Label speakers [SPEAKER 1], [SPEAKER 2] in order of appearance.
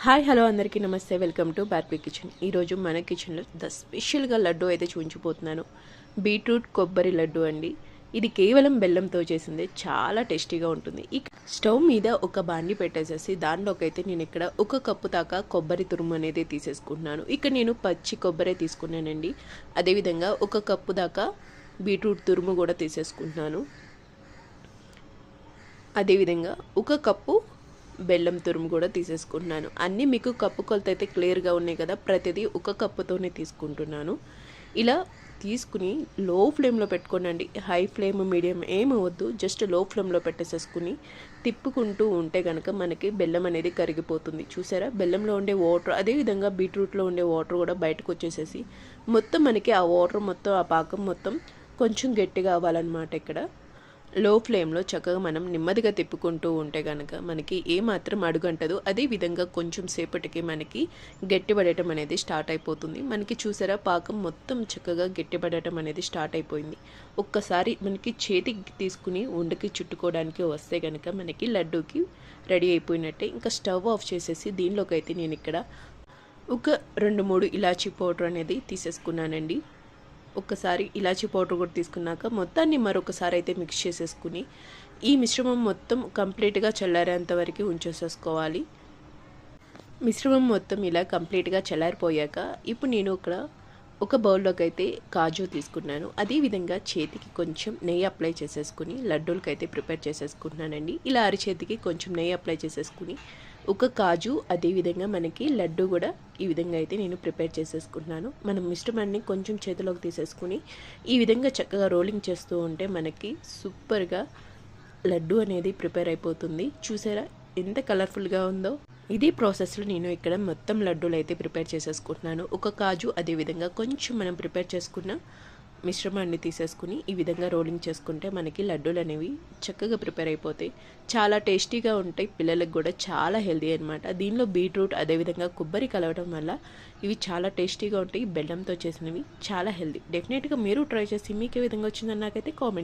[SPEAKER 1] Hi hello అందరికీ నమస్తే, welcome to Barbie kitchen. ఈరోజు మన కిచెన్లో స్పెషల్గా లడ్డు అయితే చూపించిపోతున్నాను. బీట్రూట్ కొబ్బరి లడ్డు అండి. ఇది కేవలం బెల్లంతో చేసిందే, చాలా టేస్టీగా ఉంటుంది. ఈ స్టవ్ మీద ఒక బాండి పెట్టేసేసి దానిలోకి అయితే నేను ఇక్కడ 1 కప్పు దాకా కొబ్బరి తురుము అనేది తీసేసుకుంటున్నాను. ఇక్కడ నేను పచ్చి కొబ్బరి తీసుకున్నానండి. అదేవిధంగా 1 కప్పు దాకా బీట్రూట్ తురుము కూడా తీసేసుకుంటున్నాను. అదేవిధంగా 1 కప్పు బెల్లం తురుము కూడా తీసేసుకుంటున్నాను. అన్నీ మీకు కప్పు కొలత అయితే క్లియర్గా ఉన్నాయి కదా, ప్రతిదీ 1 కప్పుతోనే తీసుకుంటున్నాను. ఇలా తీసుకుని లో ఫ్లేమ్లో పెట్టుకోనండి. హై ఫ్లేమ్ మీడియం ఏమి వద్దు, జస్ట్ లో ఫ్లేమ్లో పెట్టేసేసుకుని తిప్పుకుంటూ ఉంటే కనుక మనకి బెల్లం అనేది కరిగిపోతుంది. చూసారా, బెల్లంలో ఉండే వాటర్ అదేవిధంగా బీట్రూట్లో ఉండే వాటర్ కూడా బయటకు వచ్చేసేసి మొత్తం మనకి ఆ వాటర్ మొత్తం ఆ పాకం మొత్తం కొంచెం గట్టిగా అవ్వాలన్నమాట. ఇక్కడ లో ఫ్లేమ్లో చక్కగా మనం నెమ్మదిగా తిప్పుకుంటూ ఉంటే కనుక మనకి ఏమాత్రం అడుగంటదు. అదేవిధంగా కొంచెం సేపటికి మనకి గట్టిపడటం అనేది స్టార్ట్ అయిపోతుంది. మనకి చూసారా, పాకం మొత్తం చక్కగా గట్టిపడటం అనేది స్టార్ట్ అయిపోయింది. ఒక్కసారి మనకి చేతికి తీసుకుని ఉండకి చుట్టుకోవడానికి వస్తే కనుక మనకి లడ్డూకి రెడీ అయిపోయినట్టే. ఇంకా స్టవ్ ఆఫ్ చేసేసి దీనిలోకి అయితే నేను ఇక్కడ ఒక 2-3 ఇలాచీ పౌడర్ అనేది తీసేసుకున్నానండి. ఒక్కసారి ఇలాచీ పౌడర్ కూడా తీసుకున్నాక మొత్తాన్ని మరొకసారి అయితే మిక్స్ చేసేసుకుని ఈ మిశ్రమం మొత్తం కంప్లీట్గా చల్లారేంత వరకు ఉంచేసేసుకోవాలి. మిశ్రమం మొత్తం ఇలా కంప్లీట్గా చల్లారిపోయాక ఇప్పుడు నేను ఇక్కడ ఒక బౌల్లోకి అయితే కాజు తీసుకున్నాను. అదేవిధంగా చేతికి కొంచెం నెయ్యి అప్లై చేసేసుకుని లడ్డూలకి అయితే ప్రిపేర్ చేసేసుకుంటున్నానండి. ఇలా అరిచేతికి కొంచెం నెయ్యి అప్లై చేసేసుకుని ఒక కాజు అదేవిధంగా మనకి లడ్డు కూడా ఈ విధంగా అయితే నేను ప్రిపేర్ చేసేసుకుంటున్నాను. మనం మిశ్రమాన్ని కొంచెం చేతిలోకి తీసేసుకుని ఈ విధంగా చక్కగా రోలింగ్ చేస్తూ ఉంటే మనకి సూపర్గా లడ్డు అనేది ప్రిపేర్ అయిపోతుంది. చూసారా ఎంత కలర్ఫుల్గా ఉందో. ఇదే ప్రాసెస్లో నేను ఇక్కడ మొత్తం లడ్డూలు అయితే ప్రిపేర్ చేసేసుకుంటున్నాను. ఒక కాజు అదేవిధంగా కొంచెం మనం ప్రిపేర్ చేసుకున్న మిశ్రమాన్ని తీసేసుకుని ఈ విధంగా రోలింగ్ చేసుకుంటే మనకి లడ్డూలు అనేవి చక్కగా ప్రిపేర్ అయిపోతాయి. చాలా టేస్టీగా ఉంటాయి, పిల్లలకు కూడా చాలా హెల్తీ అనమాట. దీనిలో బీట్రూట్ అదేవిధంగా కొబ్బరి కలవడం వల్ల ఇవి చాలా టేస్టీగా ఉంటాయి. బెల్లంతో చేసినవి చాలా హెల్తీ. డెఫినెట్గా మీరు ట్రై చేసి మీకు ఏ విధంగా వచ్చిందని నాకైతే కామెంట్